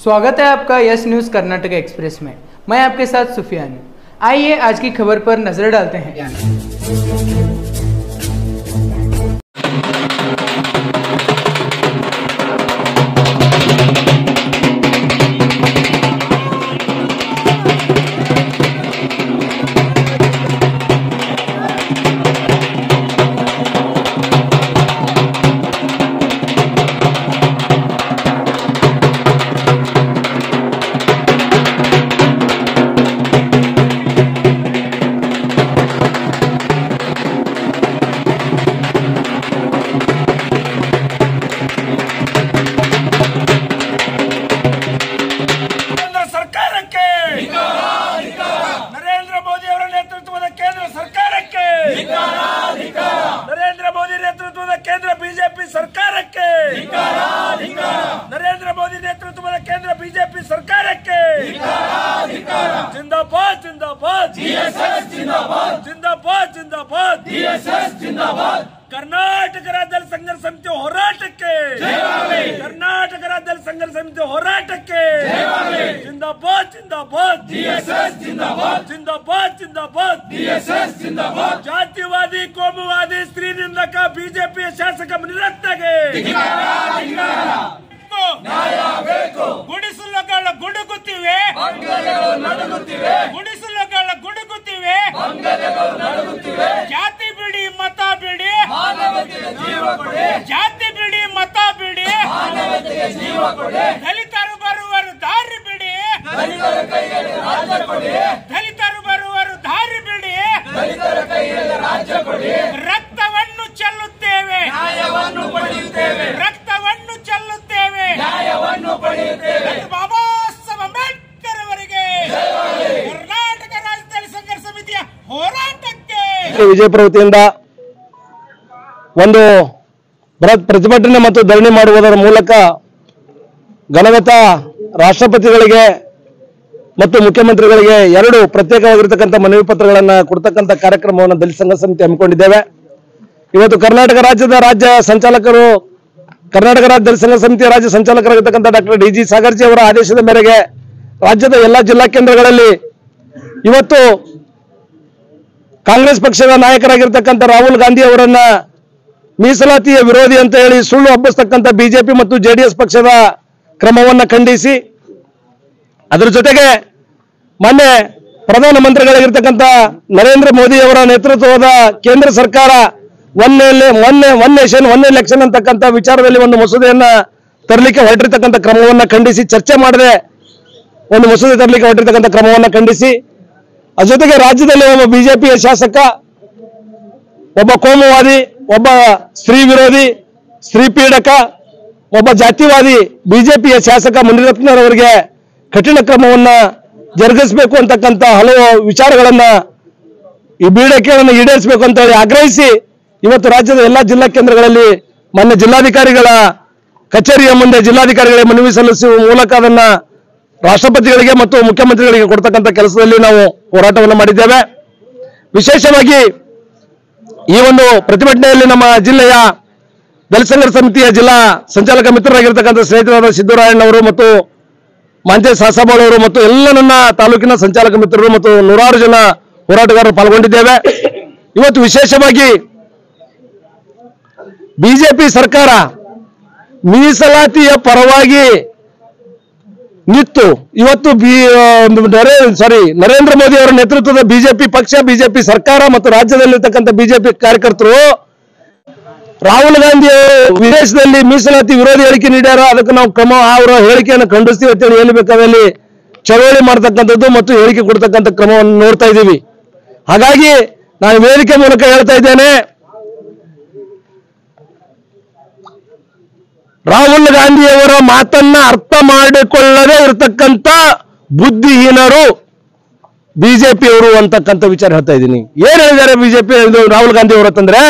स्वागत है आपका यस न्यूज़ कर्नाटक एक्सप्रेस में। मैं आपके साथ सुफियान। आइए आज की खबर पर नजर डालते हैं। नरेंद्र मोदी ನೇತೃತ್ವದ ಕೇಂದ್ರ ಬಿಜೆಪಿ ಸರ್ಕಾರಕ್ಕೆ जिंदाबाद जिंदाबाद ಜಿಎಸ್ಎಸ್ जिंदाबाद जिंदाबाद जिंदाबाद ಜಿಎಸ್ಎಸ್ जिंदाबाद कर्नाटक राज्य संघर्ष समिति ಹೋರಾಟಕ್ಕೆ कर्नाटक राज्य संघर्ष समिति ಹೋರಾಟಕ್ಕೆ जिंदाबाद जिंदाबाद ಜಿಎಸ್ಎಸ್ जिंदाबाद जिंदाबाद जिंदाबाद ಜಿಎಸ್ಎಸ್ जिंदाबाद ಜಾತಿವಾದಿ ಕೋಮುವಾದಿ ಸ್ತ್ರೀ ನಿಂದಕ ಬಿಜೆಪಿ ಶಾಸಕ ಮುನಿರತ್ನಗೆ ಗುಡಿಸಲುಗಳ ಗುಡುಗುತ್ತಿವೆ ಗುಡಿಸಲುಗಳ ಗುಡುಗುತ್ತಿವೆ ಜಾತಿ ಬಿಡಿ ಮತ ಬಿಡಿ ಜಾತಿ ಬಿಡಿ ಮತ ಬಿಡಿ ದಲಿತರು ಬರುವರು ದಾರಿ ಬಿಡಿ ದಲಿತರು ಬರುವರು ದಾರಿ ಬಿಡಿ ರಕ್ತವನ್ನು ಚೆಲ್ಲುತ್ತೇವೆ ನ್ಯಾಯವನ್ನು ಪಡೆಯುತ್ತೇವೆ ರಕ್ತವನ್ನು ಚೆಲ್ಲುತ್ತೇವೆ ನ್ಯಾಯವನ್ನು ಪಡೆಯುತ್ತೇವೆ ಬಾಬಾ ಸಾಹೇಬ್ ಅಂಬೇಡ್ಕರ್ ಅವರಿಗೆ ಕರ್ನಾಟಕ ರಾಜ್ಯದಲ್ಲಿ ಸಂಘರ್ಷ ಸಮಿತಿಯ ಹೋರಾಟಕ್ಕೆ ವಿಜಯಪುರ ವತಿಯಿಂದ ಒಂದು ಬೃಹತ್ ಪ್ರತಿಭಟನೆ ಮತ್ತು ಧರಣಿ ಮಾಡುವುದರ ಮೂಲಕ ಘನವೆತ್ತ ರಾಷ್ಟ್ರಪತಿಗಳಿಗೆ ಮತ್ತು ಮುಖ್ಯಮಂತ್ರಿಗಳಿಗೆ ಎರಡು ಪ್ರತ್ಯೇಕವಾಗಿರತಕ್ಕಂಥ ಮನವಿ ಪತ್ರಗಳನ್ನು ಕೊಡ್ತಕ್ಕಂಥ ಕಾರ್ಯಕ್ರಮವನ್ನು ದಲಿತ ಸಂಘರ್ಷ ಸಮಿತಿ ಹಮ್ಮಿಕೊಂಡಿದ್ದೇವೆ। ಇವತ್ತು ಕರ್ನಾಟಕ ರಾಜ್ಯದ ರಾಜ್ಯ ಸಂಚಾಲಕರು ಕರ್ನಾಟಕ ರಾಜ್ಯ ದಲಿತ ಸಂಘರ್ಷ ಸಮಿತಿಯ ರಾಜ್ಯ ಸಂಚಾಲಕರಾಗಿರ್ತಕ್ಕಂಥ ಡಾಕ್ಟರ್ ಡಿ.ಜಿ. ಸಾಗರ್ಜಿ ಅವರ ಆದೇಶದ ಮೇರೆಗೆ ರಾಜ್ಯದ ಎಲ್ಲ ಜಿಲ್ಲಾ ಕೇಂದ್ರಗಳಲ್ಲಿ ಇವತ್ತು ಕಾಂಗ್ರೆಸ್ ಪಕ್ಷದ ನಾಯಕರಾಗಿರ್ತಕ್ಕಂಥ ರಾಹುಲ್ ಗಾಂಧಿ ಅವರನ್ನ ಮೀಸಲಾತಿಯ ವಿರೋಧಿ ಅಂತ ಹೇಳಿ ಸುಳ್ಳು ಹಬ್ಬಿಸ್ತಕ್ಕಂಥ ಬಿಜೆಪಿ ಮತ್ತು ಜೆಡಿಎಸ್ ಪಕ್ಷದ ಕ್ರಮವನ್ನು ಖಂಡಿಸಿ ಅದರ ಜೊತೆಗೆ ಮೊನ್ನೆ ಪ್ರಧಾನಮಂತ್ರಿಗಳಾಗಿರ್ತಕ್ಕಂಥ ನರೇಂದ್ರ ಮೋದಿ ಅವರ ನೇತೃತ್ವದ ಕೇಂದ್ರ ಸರ್ಕಾರ ಒನ್ ನೇಷನ್ ಒನ್ ಎಲೆಕ್ಷನ್ ಅಂತಕ್ಕಂಥ ವಿಚಾರದಲ್ಲಿ ಒಂದು ಮಸೂದೆಯನ್ನ ತರಲಿಕ್ಕೆ ಹೊರಟಿರ್ತಕ್ಕಂಥ ಕ್ರಮವನ್ನು ಖಂಡಿಸಿ ಚರ್ಚೆ ಮಾಡದೆ ಒಂದು ಮಸೂದೆ ತರಲಿಕ್ಕೆ ಹೊರಟಿರ್ತಕ್ಕಂಥ ಕ್ರಮವನ್ನು ಖಂಡಿಸಿ ಅದ್ರ ಜೊತೆಗೆ ರಾಜ್ಯದಲ್ಲಿ ಒಬ್ಬ ಬಿಜೆಪಿಯ ಶಾಸಕ ಒಬ್ಬ ಕೋಮುವಾದಿ ಒಬ್ಬ ಸ್ತ್ರೀ ವಿರೋಧಿ ಸ್ತ್ರೀ ಪೀಡಕ ಒಬ್ಬ ಜಾತಿವಾದಿ ಬಿಜೆಪಿಯ ಶಾಸಕ ಮುನಿರತ್ನರವರಿಗೆ ಕಠಿಣ ಕ್ರಮವನ್ನ ಜರುಗಿಸಬೇಕು ಅಂತಕ್ಕಂಥ ಹಲವು ವಿಚಾರಗಳನ್ನ ಈ ಬೇಡಿಕೆಗಳನ್ನು ಈಡೇರಿಸಬೇಕು ಅಂತ ಹೇಳಿ ಆಗ್ರಹಿಸಿ ಇವತ್ತು ರಾಜ್ಯದ ಎಲ್ಲ ಜಿಲ್ಲಾ ಕೇಂದ್ರಗಳಲ್ಲಿ ಮೊನ್ನೆ ಜಿಲ್ಲಾಧಿಕಾರಿಗಳ ಕಚೇರಿಯ ಮುಂದೆ ಜಿಲ್ಲಾಧಿಕಾರಿಗಳಿಗೆ ಮನವಿ ಸಲ್ಲಿಸುವ ಮೂಲಕ ಅದನ್ನ ರಾಷ್ಟ್ರಪತಿಗಳಿಗೆ ಮತ್ತು ಮುಖ್ಯಮಂತ್ರಿಗಳಿಗೆ ಕೊಡ್ತಕ್ಕಂಥ ಕೆಲಸದಲ್ಲಿ ನಾವು ಹೋರಾಟವನ್ನು ಮಾಡಿದ್ದೇವೆ। ವಿಶೇಷವಾಗಿ ಈ ಒಂದು ಪ್ರತಿಭಟನೆಯಲ್ಲಿ ನಮ್ಮ ಜಿಲ್ಲೆಯ ದಲಿತ ಸಂಘರ್ಷ ಸಮಿತಿಯ ಜಿಲ್ಲಾ ಸಂಚಾಲಕ ಮಿತ್ರರಾಗಿರ್ತಕ್ಕಂಥ ಸ್ನೇಹಿತರಾದ ಸಿದ್ದರಾಯಣ್ಣವರು ಮತ್ತು ಮಾಂತೇಶ್ ಸಾಸಾಬಾಳ್ ಅವರು ಮತ್ತು ಎಲ್ಲ ನನ್ನ ತಾಲೂಕಿನ ಸಂಚಾಲಕ ಮಿತ್ರರು ಮತ್ತು ನೂರಾರು ಜನ ಹೋರಾಟಗಾರರು ಪಾಲ್ಗೊಂಡಿದ್ದೇವೆ। ಇವತ್ತು ವಿಶೇಷವಾಗಿ ಬಿಜೆಪಿ ಸರ್ಕಾರ ಮೀಸಲಾತಿಯ ಪರವಾಗಿ ನಿಂತು ಇವತ್ತು ನರೇಂದ್ರ ಮೋದಿ ಅವರ ನೇತೃತ್ವದ ಬಿಜೆಪಿ ಪಕ್ಷ ಬಿಜೆಪಿ ಸರ್ಕಾರ ಮತ್ತು ರಾಜ್ಯದಲ್ಲಿರ್ತಕ್ಕಂಥ ಬಿಜೆಪಿ ಕಾರ್ಯಕರ್ತರು ರಾಹುಲ್ ಗಾಂಧಿ ವಿದೇಶದಲ್ಲಿ ಮೀಸಲಾತಿ ವಿರೋಧಿ ಹೇಳಿಕೆ ನೀಡ್ಯಾರ, ಅದಕ್ಕೆ ನಾವು ಕ್ರಮ ಅವರ ಹೇಳಿಕೆಯನ್ನು ಖಂಡಿಸ್ತೀವಿ ಅಂತೇಳಿ ಎಲ್ಲಿ ಬೇಕಾದಲ್ಲಿ ಚಳವಳಿ ಮಾಡ್ತಕ್ಕಂಥದ್ದು ಮತ್ತು ಹೇಳಿಕೆ ಕೊಡ್ತಕ್ಕಂಥ ಕ್ರಮವನ್ನು ನೋಡ್ತಾ ಇದ್ದೀವಿ। ಹಾಗಾಗಿ ನಾನು ವೇದಿಕೆ ಮೂಲಕ ಹೇಳ್ತಾ ಇದ್ದೇನೆ, ರಾಹುಲ್ ಗಾಂಧಿಯವರ ಮಾತನ್ನ ಅರ್ಥ ಮಾಡಿಕೊಳ್ಳದೆ ಇರತಕ್ಕಂಥ ಬುದ್ಧಿಹೀನರು ಬಿಜೆಪಿಯವರು ಅಂತಕ್ಕಂಥ ವಿಚಾರ ಹೇಳ್ತಾ ಇದ್ದೀನಿ। ಏನ್ ಹೇಳಿದ್ದಾರೆ ಬಿಜೆಪಿ ರಾಹುಲ್ ಗಾಂಧಿ ಅವರು ಅಂತಂದ್ರೆ,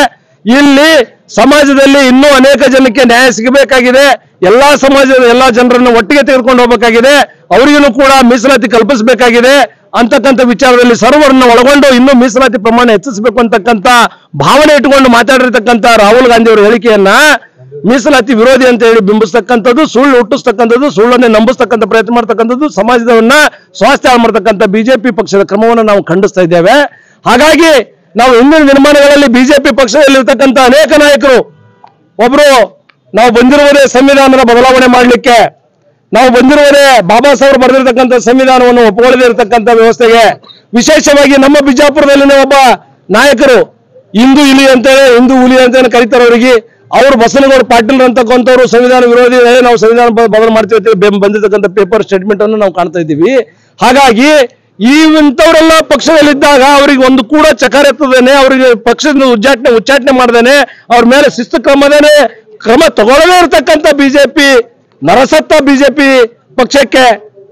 ಇಲ್ಲಿ ಸಮಾಜದಲ್ಲಿ ಇನ್ನೂ ಅನೇಕ ಜನಕ್ಕೆ ನ್ಯಾಯ ಸಿಗಬೇಕಾಗಿದೆ, ಎಲ್ಲಾ ಸಮಾಜದ ಎಲ್ಲಾ ಜನರನ್ನು ಒಟ್ಟಿಗೆ ತೆಗೆದುಕೊಂಡು ಹೋಗಬೇಕಾಗಿದೆ, ಅವರಿಗೂ ಕೂಡ ಮೀಸಲಾತಿ ಕಲ್ಪಿಸಬೇಕಾಗಿದೆ ಅಂತಕ್ಕಂಥ ವಿಚಾರದಲ್ಲಿ ಸರ್ವರನ್ನು ಒಳಗೊಂಡು ಇನ್ನೂ ಮೀಸಲಾತಿ ಪ್ರಮಾಣ ಹೆಚ್ಚಿಸಬೇಕು ಅಂತಕ್ಕಂಥ ಭಾವನೆ ಇಟ್ಟುಕೊಂಡು ಮಾತಾಡಿರ್ತಕ್ಕಂಥ ರಾಹುಲ್ ಗಾಂಧಿ ಅವರ ಹೇಳಿಕೆಯನ್ನ ಮೀಸಲಾತಿ ವಿರೋಧಿ ಅಂತ ಹೇಳಿ ಬಿಂಬಿಸ್ತಕ್ಕಂಥದ್ದು, ಸುಳ್ಳು ಹುಟ್ಟಿಸ್ತಕ್ಕಂಥದ್ದು, ಸುಳ್ಳನ್ನೇ ನಂಬಿಸ್ತಕ್ಕಂಥ ಪ್ರಯತ್ನ ಮಾಡ್ತಕ್ಕಂಥದ್ದು, ಸಮಾಜವನ್ನ ಸ್ವಾಸ್ಥ್ಯ ಹಾಳು ಮಾಡ್ತಕ್ಕಂಥ ಬಿಜೆಪಿ ಪಕ್ಷದ ಕ್ರಮವನ್ನು ನಾವು ಖಂಡಿಸ್ತಾ ಇದ್ದೇವೆ. ಹಾಗಾಗಿ ನಾವು ಹಿಂದಿನ ದಿನಮಾನಗಳಲ್ಲಿ ಬಿಜೆಪಿ ಪಕ್ಷದಲ್ಲಿರ್ತಕ್ಕಂಥ ಅನೇಕ ನಾಯಕರು ಒಬ್ರು ನಾವು ಬಂದಿರುವುದೇ ಸಂವಿಧಾನದ ಬದಲಾವಣೆ ಮಾಡಲಿಕ್ಕೆ, ನಾವು ಬಂದಿರುವುದೇ ಬಾಬಾ ಸಾಹೇಬ್ ಬರೆದಿರ್ತಕ್ಕಂಥ ಸಂವಿಧಾನವನ್ನು ಒಪ್ಪಿಕೊಳ್ಳದೇ ಇರತಕ್ಕಂಥ ವ್ಯವಸ್ಥೆಗೆ, ವಿಶೇಷವಾಗಿ ನಮ್ಮ ಬಿಜಾಪುರದಲ್ಲಿನ ಒಬ್ಬ ನಾಯಕರು ಹಿಂದೂ ಹುಲಿ ಅಂತೇಳಿ ಕರೀತಾರೆ ಅವರಿಗೆ, ಅವರು ಬಸನಗೌಡ ಪಾಟೀಲ್ ಅಂತಕ್ಕಂಥವ್ರು ಸಂವಿಧಾನ ವಿರೋಧಿ, ನಾವು ಸಂವಿಧಾನ ಬದಲು ಮಾಡ್ತೀವಿ ಬಂದಿರತಕ್ಕಂಥ ಪೇಪರ್ ಸ್ಟೇಟ್ಮೆಂಟ್ ಅನ್ನು ನಾವು ಕಾಣ್ತಾ ಇದ್ದೀವಿ. ಹಾಗಾಗಿ ಇಂಥವರೆಲ್ಲ ಪಕ್ಷದಲ್ಲಿದ್ದಾಗ ಅವರಿಗೆ ಒಂದು ಕೂಡ ಚಕಾರ ಎತ್ತದೇನೆ, ಅವರಿಗೆ ಪಕ್ಷದ ಉಚ್ಚಾಟನೆ ಮಾಡದೇನೆ, ಅವ್ರ ಮೇಲೆ ಶಿಸ್ತು ಕ್ರಮ ತಗೊಳ್ಳದೇ ಇರತಕ್ಕಂಥ ಬಿಜೆಪಿ ನರಸತ್ತ ಬಿಜೆಪಿ ಪಕ್ಷಕ್ಕೆ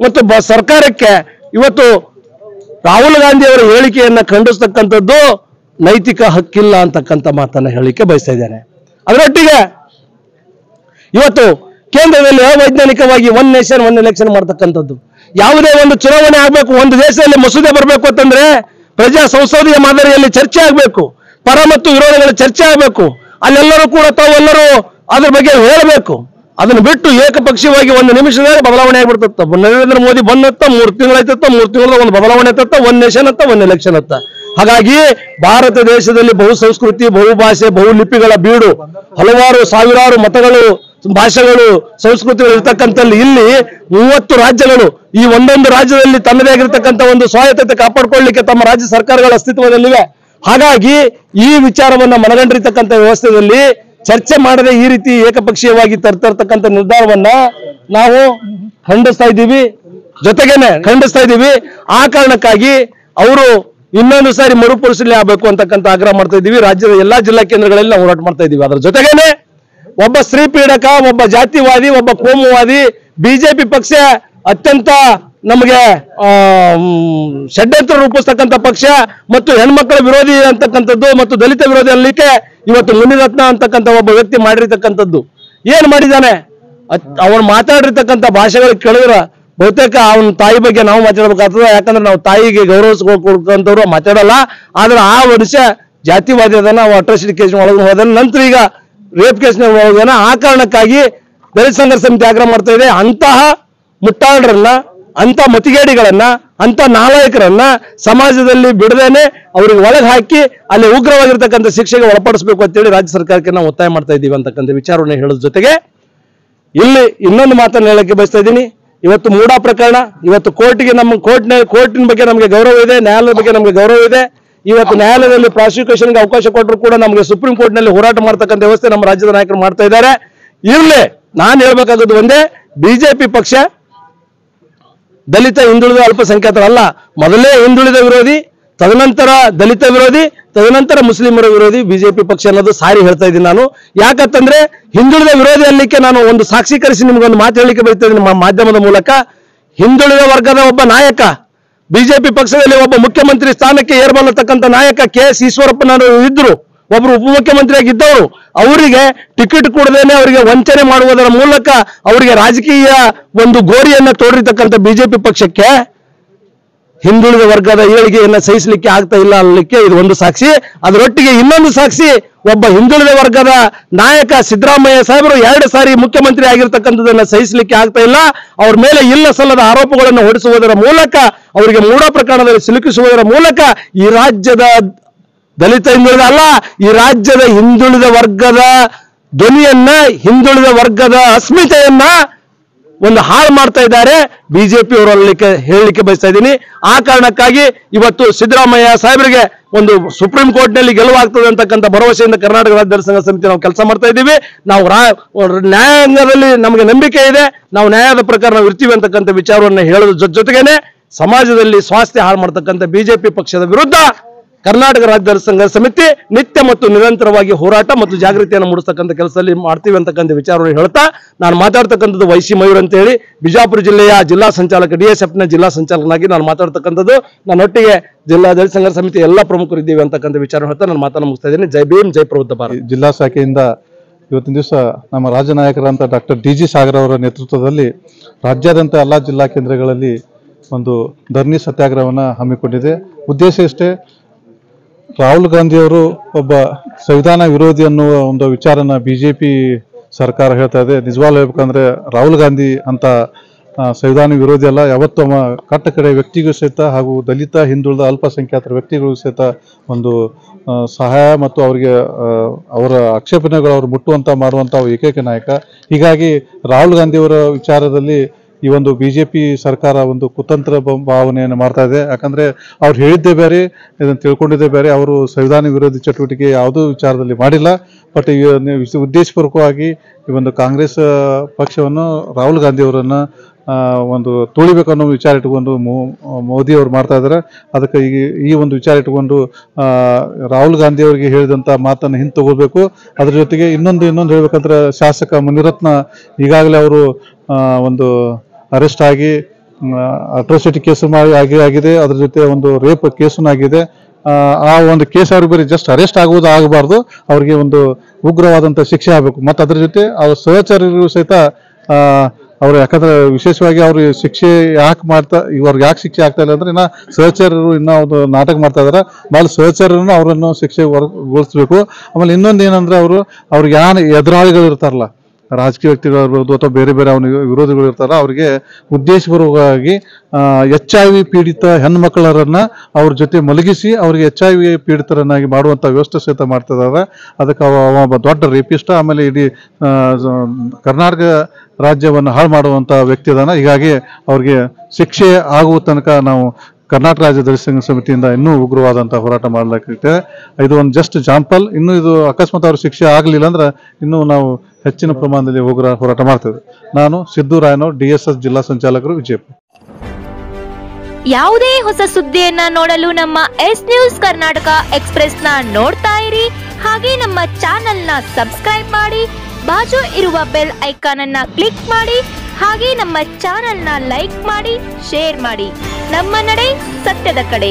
ಮತ್ತು ಸರ್ಕಾರಕ್ಕೆ ಇವತ್ತು ರಾಹುಲ್ ಗಾಂಧಿ ಅವರ ಹೇಳಿಕೆಯನ್ನ ಖಂಡಿಸ್ತಕ್ಕಂಥದ್ದು ನೈತಿಕ ಹಕ್ಕಿಲ್ಲ ಅಂತಕ್ಕಂಥ ಮಾತನ್ನ ಹೇಳಿಕೆ ಬಯಸ್ತಾ ಇದ್ದೇನೆ. ಅದರೊಟ್ಟಿಗೆ ಇವತ್ತು ಕೇಂದ್ರದಲ್ಲಿ ಅವೈಜ್ಞಾನಿಕವಾಗಿ ಒನ್ ನೇಷನ್ ಒನ್ ಎಲೆಕ್ಷನ್ ಮಾಡ್ತಕ್ಕಂಥದ್ದು, ಯಾವುದೇ ಒಂದು ಚುನಾವಣೆ ಆಗಬೇಕು, ಒಂದು ದೇಶದಲ್ಲಿ ಮಸೂದೆ ಬರಬೇಕು ಅಂತಂದ್ರೆ ಪ್ರಜಾ ಸಂಸದೀಯ ಮಾದರಿಯಲ್ಲಿ ಚರ್ಚೆ ಆಗಬೇಕು, ಪರ ಮತ್ತು ವಿರೋಧಗಳ ಚರ್ಚೆ ಆಗಬೇಕು, ಅಲ್ಲೆಲ್ಲರೂ ಕೂಡ ತಾವೆಲ್ಲರೂ ಅದ್ರ ಬಗ್ಗೆ ಹೇಳಬೇಕು. ಅದನ್ನು ಬಿಟ್ಟು ಏಕಪಕ್ಷೀಯವಾಗಿ ಒಂದು ನಿಮಿಷದಾಗ ಬದಲಾವಣೆ ಆಗ್ಬಿಡ್ತತ್ತ. ನರೇಂದ್ರ ಮೋದಿ ಬಂದತ್ತ 3 ತಿಂಗಳಾಯ್ತತ್ತ, 3 ತಿಂಗಳ ಒಂದು ಬದಲಾವಣೆ ಆಯ್ತತ್ತ, ಒನ್ ನೇಷನ್ ಅತ್ತ ಒನ್ ಎಲೆಕ್ಷನ್ ಅತ್ತ. ಹಾಗಾಗಿ ಭಾರತ ದೇಶದಲ್ಲಿ ಬಹು ಸಂಸ್ಕೃತಿ, ಬಹುಭಾಷೆ, ಬಹುಲಿಪಿಗಳ ಬೀಡು, ಹಲವಾರು ಸಾವಿರಾರು ಮತಗಳು, ಭಾಷೆಗಳು, ಸಂಸ್ಕೃತಿಗಳು ಇರ್ತಕ್ಕಂಥಲ್ಲಿ ಇಲ್ಲಿ 30 ರಾಜ್ಯಗಳು, ಈ ಒಂದೊಂದು ರಾಜ್ಯದಲ್ಲಿ ತನ್ನದೇ ಆಗಿರ್ತಕ್ಕಂಥ ಒಂದು ಸ್ವಾಯತ್ತತೆ ಕಾಪಾಡಿಕೊಳ್ಳಲಿಕ್ಕೆ ತಮ್ಮ ರಾಜ್ಯ ಸರ್ಕಾರಗಳ ಅಸ್ತಿತ್ವದಲ್ಲಿವೆ. ಹಾಗಾಗಿ ಈ ವಿಚಾರವನ್ನ ಮನಗಂಡಿರ್ತಕ್ಕಂಥ ವ್ಯವಸ್ಥೆಯಲ್ಲಿ ಚರ್ಚೆ ಮಾಡದೆ ಈ ರೀತಿ ಏಕಪಕ್ಷೀಯವಾಗಿ ತರ್ತಕ್ಕಂಥ ನಿರ್ಧಾರವನ್ನ ನಾವು ಖಂಡಿಸ್ತಾ ಇದ್ದೀವಿ. ಆ ಕಾರಣಕ್ಕಾಗಿ ಅವರು ಇನ್ನೊಂದು ಸಾರಿ ಮರುಪರಿಶೀಲನೆ ಆಗಬೇಕು ಅಂತಕ್ಕಂಥ ಆಗ್ರಹ ಮಾಡ್ತಾ ಇದ್ದೀವಿ. ರಾಜ್ಯದ ಎಲ್ಲಾ ಜಿಲ್ಲಾ ಕೇಂದ್ರಗಳಲ್ಲಿ ನಾವು ಹೋರಾಟ ಮಾಡ್ತಾ ಇದ್ದೀವಿ. ಅದರ ಜೊತೆಗೇನೆ ಒಬ್ಬ ಸ್ತ್ರೀ ಪೀಡಕ, ಒಬ್ಬ ಜಾತಿವಾದಿ, ಒಬ್ಬ ಕೋಮುವಾದಿ ಬಿಜೆಪಿ ಪಕ್ಷ ಅತ್ಯಂತ ನಮಗೆ ಷಡ್ಯಂತ್ರ ರೂಪಿಸ್ತಕ್ಕಂಥ ಪಕ್ಷ ಮತ್ತು ಹೆಣ್ಮಕ್ಕಳ ವಿರೋಧಿ ಅಂತಕ್ಕಂಥದ್ದು ಮತ್ತು ದಲಿತ ವಿರೋಧಿ ಅಲ್ಲಿಕ್ಕೆ ಇವತ್ತು ಮುನಿರತ್ನ ಅಂತಕ್ಕಂಥ ಒಬ್ಬ ವ್ಯಕ್ತಿ ಮಾಡಿರ್ತಕ್ಕಂಥದ್ದು ಏನ್ ಮಾಡಿದ್ದಾನೆ, ಅವನು ಮಾತಾಡಿರ್ತಕ್ಕಂಥ ಭಾಷೆಗಳು ಕೇಳಿದ್ರ ಬಹುತೇಕ ಅವನ ತಾಯಿ ಬಗ್ಗೆ ನಾವು ಮಾತಾಡ್ಬೇಕಾಗ್ತದೆ. ಯಾಕಂದ್ರೆ ನಾವು ತಾಯಿಗೆ ಗೌರವಿಸ್ಕೊಡ್ತಂಥವ್ರು ಮಾತಾಡಲ್ಲ. ಆದ್ರೆ ಆ ವರ್ಷ ಜಾತಿವಾದಿ ಅದನ್ನ ಅಟ್ರಾಸಿಟಿ ಕೇಸ್ ಒಳಗೆ ಹೋದ ನಂತರ ಈಗ ರೇಪ್ ಕೇಸ್ನ ಒಳಗೇನ. ಆ ಕಾರಣಕ್ಕಾಗಿ ದಲಿತ ಸಂಘರ್ಷ ಸಮಿತಿ ಆಗ್ರಹ ಮಾಡ್ತಾ ಇದೆ. ಅಂತಹ ಮುಟ್ಟಾಳರನ್ನ, ಅಂತ ಮತಿಗೇಡಿಗಳನ್ನ, ಅಂತ ನಾಲಾಯಕರನ್ನ ಸಮಾಜದಲ್ಲಿ ಬಿಡದೇನೆ ಅವ್ರಿಗೆ ಒಳಗೆ ಹಾಕಿ ಅಲ್ಲಿ ಉಗ್ರವಾಗಿರ್ತಕ್ಕಂಥ ಶಿಕ್ಷೆಗೆ ಒಳಪಡಿಸಬೇಕು ಅಂತೇಳಿ ರಾಜ್ಯ ಸರ್ಕಾರಕ್ಕೆ ನಾವು ಒತ್ತಾಯ ಮಾಡ್ತಾ ಇದ್ದೀವಿ ಅಂತಕ್ಕಂಥ ವಿಚಾರವನ್ನು ಹೇಳೋದ್ರ ಜೊತೆಗೆ ಇಲ್ಲಿ ಇನ್ನೊಂದು ಮಾತನ್ನು ಹೇಳಕ್ಕೆ ಬಯಸ್ತಾ ಇದ್ದೀನಿ. ಇವತ್ತು ಮೂಡಾ ಪ್ರಕರಣ, ಇವತ್ತು ಕೋರ್ಟಿನ ಬಗ್ಗೆ ನಮಗೆ ಗೌರವ ಇದೆ, ನ್ಯಾಯಾಲಯದ ಬಗ್ಗೆ ನಮಗೆ ಗೌರವ ಇದೆ. ಇವತ್ತು ನ್ಯಾಯಾಲಯದಲ್ಲಿ ಪ್ರಾಸಿಕ್ಯೂಷನ್ಗೆ ಅವಕಾಶ ಕೊಟ್ಟರು ಕೂಡ ನಮಗೆ ಸುಪ್ರೀಂ ಕೋರ್ಟ್ನಲ್ಲಿ ಹೋರಾಟ ಮಾಡ್ತಕ್ಕಂಥ ವ್ಯವಸ್ಥೆ ನಮ್ಮ ರಾಜ್ಯದ ನಾಯಕರು ಮಾಡ್ತಾ ಇದ್ದಾರೆ. ಇರ್ಲಿ, ನಾನು ಹೇಳ್ಬೇಕಾಗೋದು ಒಂದೇ, ಬಿಜೆಪಿ ಪಕ್ಷ ದಲಿತ ಹಿಂದುಳಿದ ಅಲ್ಪಸಂಖ್ಯಾತರಲ್ಲ. ಮೊದಲೇ ಹಿಂದುಳಿದ ವಿರೋಧಿ, ತದನಂತರ ದಲಿತ ವಿರೋಧಿ, ತದನಂತರ ಮುಸ್ಲಿಮರ ವಿರೋಧಿ ಬಿಜೆಪಿ ಪಕ್ಷ ಅನ್ನೋದು ಸಾರಿ ಹೇಳ್ತಾ ಇದ್ದೀನಿ ನಾನು. ಯಾಕಂತಂದ್ರೆ ಹಿಂದುಳಿದ ವಿರೋಧಿ ಅಲ್ಲಿಕ್ಕೆ ನಾನು ಒಂದು ಸಾಕ್ಷೀಕರಿಸಿ ನಿಮ್ಗೊಂದು ಮಾತು ಹೇಳಲಿಕ್ಕೆ ಬಯಸ್ತಾ ಇದ್ದೀನಿ ನಮ್ಮ ಮಾಧ್ಯಮದ ಮೂಲಕ. ಹಿಂದುಳಿದ ವರ್ಗದ ಒಬ್ಬ ನಾಯಕ, ಬಿಜೆಪಿ ಪಕ್ಷದಲ್ಲಿ ಒಬ್ಬ ಮುಖ್ಯಮಂತ್ರಿ ಸ್ಥಾನಕ್ಕೆ ಏರ್ಬಲ್ಲತಕ್ಕಂಥ ನಾಯಕ KS ಈಶ್ವರಪ್ಪನವರು ಇದ್ರು, ಒಬ್ರು ಉಪಮುಖ್ಯಮಂತ್ರಿಯಾಗಿದ್ದವರು. ಅವರಿಗೆ ಟಿಕೆಟ್ ಕೊಡದೇನೆ ಅವರಿಗೆ ವಂಚನೆ ಮಾಡುವುದರ ಮೂಲಕ ಅವರಿಗೆ ರಾಜಕೀಯ ಒಂದು ಗೋರಿಯನ್ನ ತೋರಿರ್ತಕ್ಕಂಥ ಬಿಜೆಪಿ ಪಕ್ಷಕ್ಕೆ ಹಿಂದುಳಿದ ವರ್ಗದ ಏಳಿಗೆಯನ್ನ ಸಹಿಸಲಿಕ್ಕೆ ಆಗ್ತಾ ಇಲ್ಲ ಅನ್ನಲಿಕ್ಕೆ ಇದು ಒಂದು ಸಾಕ್ಷಿ. ಅದರೊಟ್ಟಿಗೆ ಇನ್ನೊಂದು ಸಾಕ್ಷಿ, ಒಬ್ಬ ಹಿಂದುಳಿದ ವರ್ಗದ ನಾಯಕ ಸಿದ್ದರಾಮಯ್ಯ ಸಾಹೇಬರು 2 ಸಾರಿ ಮುಖ್ಯಮಂತ್ರಿ ಆಗಿರ್ತಕ್ಕಂಥದನ್ನ ಸಹಿಸಲಿಕ್ಕೆ ಆಗ್ತಾ ಇಲ್ಲ. ಅವ್ರ ಮೇಲೆ ಇಲ್ಲ ಸಲ್ಲದ ಆರೋಪಗಳನ್ನು ಹೊಡಿಸುವುದರ ಮೂಲಕ, ಅವರಿಗೆ ಮೂಢ ಪ್ರಕರಣದಲ್ಲಿ ಸಿಲುಕಿಸುವುದರ ಮೂಲಕ ಈ ರಾಜ್ಯದ ದಲಿತ ಹಿಂದುಳಿದ ಅಲ್ಲ, ಈ ರಾಜ್ಯದ ಹಿಂದುಳಿದ ವರ್ಗದ ಧ್ವನಿಯನ್ನ, ಹಿಂದುಳಿದ ವರ್ಗದ ಅಸ್ಮಿತೆಯನ್ನ ಒಂದು ಹಾಳು ಮಾಡ್ತಾ ಇದ್ದಾರೆ ಬಿಜೆಪಿ ಅವರು ಹೇಳಲಿಕ್ಕೆ ಬಯಸ್ತಾ ಇದ್ದೀನಿ. ಆ ಕಾರಣಕ್ಕಾಗಿ ಇವತ್ತು ಸಿದ್ದರಾಮಯ್ಯ ಸಾಹೇಬರಿಗೆ ಒಂದು ಸುಪ್ರೀಂ ಕೋರ್ಟ್ನಲ್ಲಿ ಗೆಲುವಾಗ್ತದೆ ಅಂತಕ್ಕಂಥ ಭರವಸೆಯಿಂದ ಕರ್ನಾಟಕ ರಾಜ್ಯ ದಲಿತ ಸಂಘರ್ಷ ಸಮಿತಿ ನಾವು ಕೆಲಸ ಮಾಡ್ತಾ ಇದ್ದೀವಿ. ನಾವು ನ್ಯಾಯಾಂಗದಲ್ಲಿ ನಮಗೆ ನಂಬಿಕೆ ಇದೆ, ನಾವು ನ್ಯಾಯದ ಪ್ರಕಾರ ನಾವು ಇರ್ತೀವಿ ಅಂತಕ್ಕಂಥ ವಿಚಾರವನ್ನು ಹೇಳೋದ್ರ ಜೊತೆಗೇನೆ ಸಮಾಜದಲ್ಲಿ ಸ್ವಾಸ್ಥ್ಯ ಹಾಳು ಮಾಡ್ತಕ್ಕಂಥ ಬಿಜೆಪಿ ಪಕ್ಷದ ವಿರುದ್ಧ ಕರ್ನಾಟಕ ರಾಜ್ಯ ದಲಿತ ಸಂಘರ್ಷ ಸಮಿತಿ ನಿತ್ಯ ಮತ್ತು ನಿರಂತರವಾಗಿ ಹೋರಾಟ ಮತ್ತು ಜಾಗೃತಿಯನ್ನು ಮೂಡಿಸ್ತಕ್ಕಂಥ ಕೆಲಸದಲ್ಲಿ ಮಾಡ್ತೀವಿ ಅಂತಕ್ಕಂಥ ವಿಚಾರವನ್ನು ಹೇಳ್ತಾ ನಾನು ಮಾತಾಡ್ತಕ್ಕಂಥದ್ದು ವೈಸಿ ಮಯೂರ್ ಅಂತ ಹೇಳಿ ಬಿಜಾಪುರ ಜಿಲ್ಲೆಯ ಜಿಲ್ಲಾ ಸಂಚಾಲಕ DSFನ ಜಿಲ್ಲಾ ಸಂಚಾಲಕನಾಗಿ ನಾನು ಮಾತಾಡ್ತಕ್ಕಂಥದ್ದು. ನನ್ನೊಟ್ಟಿಗೆ ಜಿಲ್ಲಾ ದಲಿತ ಸಂಘರ್ಷ ಸಮಿತಿ ಎಲ್ಲ ಪ್ರಮುಖರು ಇದ್ದೀವಿ ಅಂತಕ್ಕಂಥ ವಿಚಾರ ಹೇಳ್ತಾ ನಾನು ಮಾತನ್ನು ಮುಗಿಸ್ತಾ ಇದ್ದೀನಿ. ಜೈ ಭೀಮ್, ಜೈ ಪ್ರಬುದ್ಧ ಭಾರತ್. ಜಿಲ್ಲಾ ಶಾಖೆಯಿಂದ ಇವತ್ತಿನ ದಿವಸ ನಮ್ಮ ರಾಜ್ಯ ನಾಯಕರಂತ ಡಾಕ್ಟರ್ DG ಸಾಗರ್ ಅವರ ನೇತೃತ್ವದಲ್ಲಿ ರಾಜ್ಯಾದ್ಯಂತ ಎಲ್ಲ ಜಿಲ್ಲಾ ಕೇಂದ್ರಗಳಲ್ಲಿ ಒಂದು ಧರಣಿ ಸತ್ಯಾಗ್ರಹವನ್ನು ಹಮ್ಮಿಕೊಂಡಿದೆ. ಉದ್ದೇಶ ಇಷ್ಟೇ, ರಾಹುಲ್ ಗಾಂಧಿ ಅವರು ಒಬ್ಬ ಸಂವಿಧಾನ ವಿರೋಧಿ ಅನ್ನುವ ಒಂದು ವಿಚಾರನ ಬಿಜೆಪಿ ಸರ್ಕಾರ ಹೇಳ್ತಾ ಇದೆ. ನಿಜವಾಗ್ಲೂ ಹೇಳ್ಬೇಕಂದ್ರೆ ರಾಹುಲ್ ಗಾಂಧಿ ಅಂತ ಸಂವಿಧಾನ ವಿರೋಧಿ ಅಲ್ಲ, ಯಾವತ್ತೂ ಕಟ್ಟ ಕಡೆ ವ್ಯಕ್ತಿಗೂ ಸಹಿತ ಹಾಗೂ ದಲಿತ, ಹಿಂದುಳಿದ, ಅಲ್ಪಸಂಖ್ಯಾತರ ವ್ಯಕ್ತಿಗಳು ಸಹಿತ ಒಂದು ಸಹಾಯ ಮತ್ತು ಅವರಿಗೆ ಅವರ ಆಕ್ಷೇಪಣೆಗಳು ಅವ್ರು ಮುಟ್ಟುವಂತ ಮಾಡುವಂತ ಏಕೈಕ ನಾಯಕ. ಹೀಗಾಗಿ ರಾಹುಲ್ ಗಾಂಧಿಯವರ ವಿಚಾರದಲ್ಲಿ ಈ ಒಂದು ಬಿಜೆಪಿ ಸರ್ಕಾರ ಒಂದು ಕುತಂತ್ರ ಭಾವನೆಯನ್ನು ಮಾಡ್ತಾ ಇದೆ. ಯಾಕಂದ್ರೆ ಅವ್ರು ಹೇಳಿದ್ದೇ ಬೇರೆ, ಇದನ್ನು ತಿಳ್ಕೊಂಡಿದ್ದೇ ಬೇರೆ. ಅವರು ಸಂವಿಧಾನ ವಿರೋಧಿ ಚಟುವಟಿಕೆ ಯಾವುದೂ ವಿಚಾರದಲ್ಲಿ ಮಾಡಿಲ್ಲ. ಬಟ್ ಉದ್ದೇಶಪೂರ್ವಕವಾಗಿ ಈ ಒಂದು ಕಾಂಗ್ರೆಸ್ ಪಕ್ಷವನ್ನು, ರಾಹುಲ್ ಗಾಂಧಿ ಅವರನ್ನ ಒಂದು ತುಳಿಬೇಕನ್ನೋ ವಿಚಾರ ಇಟ್ಟುಕೊಂಡು ಮೋದಿ ಅವರು ಮಾಡ್ತಾ ಇದ್ದಾರೆ. ಅದಕ್ಕೆ ಈ ಒಂದು ವಿಚಾರ ಇಟ್ಟುಕೊಂಡು ರಾಹುಲ್ ಗಾಂಧಿ ಅವರಿಗೆ ಹೇಳಿದಂತ ಮಾತನ್ನು ಹಿಂತಗೊಳ್ಬೇಕು. ಅದ್ರ ಜೊತೆಗೆ ಇನ್ನೊಂದು ಹೇಳ್ಬೇಕಂದ್ರೆ ಶಾಸಕ ಮುನಿರತ್ನ ಈಗಾಗಲೇ ಅವರು ಒಂದು ಅರೆಸ್ಟ್ ಆಗಿ ಅಟ್ರಾಸಿಟಿ ಕೇಸು ಆಗಿದೆ. ಅದ್ರ ಜೊತೆ ಒಂದು ರೇಪ್ ಕೇಸು ಆಗಿದೆ. ಆ ಒಂದು ಕೇಸ್ ಅವ್ರಿಗೆ ಬರೀ ಜಸ್ಟ್ ಅರೆಸ್ಟ್ ಆಗಬಾರ್ದು, ಅವ್ರಿಗೆ ಒಂದು ಉಗ್ರವಾದಂತ ಶಿಕ್ಷೆ ಆಗಬೇಕು. ಮತ್ತು ಅದ್ರ ಜೊತೆ ಅವ್ರ ಸಹಚರರು ಸಹಿತ ಅವ್ರು, ಯಾಕಂದ್ರೆ ವಿಶೇಷವಾಗಿ ಅವ್ರು ಶಿಕ್ಷೆ ಇವ್ರಿಗೆ ಯಾಕೆ ಶಿಕ್ಷೆ ಆಗ್ತಾ ಇಲ್ಲ ಅಂದ್ರೆ ಇನ್ನ ಸಹಚರರು ಒಂದು ನಾಟಕ ಮಾಡ್ತಾ ಇದಾರೆ. ಮೇಲೆ ಸಹಚರರನ್ನು ಅವರನ್ನು ಶಿಕ್ಷೆ ಗೊಳಿಸ್ಬೇಕು. ಆಮೇಲೆ ಇನ್ನೊಂದು ಏನಂದ್ರೆ ಅವ್ರಿಗೆ ಯಾರು ಎದುರಾಳಿಗಳು ಇರ್ತಾರಲ್ಲ, ರಾಜಕೀಯ ವ್ಯಕ್ತಿಗಳಿರ್ಬೋದು ಅಥವಾ ಬೇರೆ ಅವನಿಗೆ ವಿರೋಧಿಗಳು ಇರ್ತಾರ, ಅವರಿಗೆ ಉದ್ದೇಶಪೂರ್ವಕವಾಗಿ HIV ಪೀಡಿತ ಹೆಣ್ಮಕ್ಳರನ್ನ ಅವ್ರ ಜೊತೆ ಮಲಗಿಸಿ ಅವ್ರಿಗೆ HIV ಪೀಡಿತರನ್ನಾಗಿ ಮಾಡುವಂತ ವ್ಯವಸ್ಥೆ ಸಹಿತ ಮಾಡ್ತಾ ಇದ್ದಾರೆ. ಅದಕ್ಕೆ ಒಬ್ಬ ದೊಡ್ಡ ರೇಪಿಸ್ಟ್, ಆಮೇಲೆ ಇಡೀ ಕರ್ನಾಟಕ ರಾಜ್ಯವನ್ನು ಹಾಳು ಮಾಡುವಂತ ವ್ಯಕ್ತಿ ಅದಾನ. ಹೀಗಾಗಿ ಅವ್ರಿಗೆ ಶಿಕ್ಷೆ ಆಗುವ ತನಕ ನಾವು ಕರ್ನಾಟಕ ರಾಜ್ಯ ದಲಿತ ಸಂಘ ಸಮಿತಿಯಿಂದ ಇನ್ನೂ ಉಗ್ರವಾದಂತಹ ಹೋರಾಟ ಮಾಡಲಾಗ್ತೈತೆ. ಇದು ಒಂದು ಜಸ್ಟ್ ಜಾಂಪಲ್. ಇನ್ನು ಇದು ಅಕಸ್ಮಾತ್ ಅವ್ರ ಶಿಕ್ಷೆ ಆಗಲಿಲ್ಲ ಅಂದ್ರೆ ಇನ್ನೂ ನಾವು ಹೆಚ್ಚಿನ ಪ್ರಮಾಣದಲ್ಲಿ ಉಗ್ರ ಹೋರಾಟ ಮಾಡ್ತೇವೆ. ನಾನು ಸಿದ್ದು ರಾಯನೂರ್, DSS ಜಿಲ್ಲಾ ಸಂಚಾಲಕರು, ವಿಜಯಪುರ. ಯಾವುದೇ ಹೊಸ ಸುದ್ದಿಯನ್ನ ನೋಡಲು ನಮ್ಮ ಎಸ್ ನ್ಯೂಸ್ ಕರ್ನಾಟಕ ಎಕ್ಸ್ಪ್ರೆಸ್ ನ ನೋಡ್ತಾ ಇರಿ. ಹಾಗೆ ನಮ್ಮ ಚಾನೆಲ್ ನ ಸಬ್ಸ್ಕ್ರೈಬ್ ಮಾಡಿ, ಬಾಜು ಇರುವ ಬೆಲ್ ಐಕಾನ್ ಅನ್ನ ಕ್ಲಿಕ್ ಮಾಡಿ. ಹಾಗೆ ನಮ್ಮ ಚಾನೆಲ್ ನ ಲೈಕ್ ಮಾಡಿ, ಶೇರ್ ಮಾಡಿ. ನಮ್ಮ ನಡೆ ಸತ್ಯದ ಕಡೆ.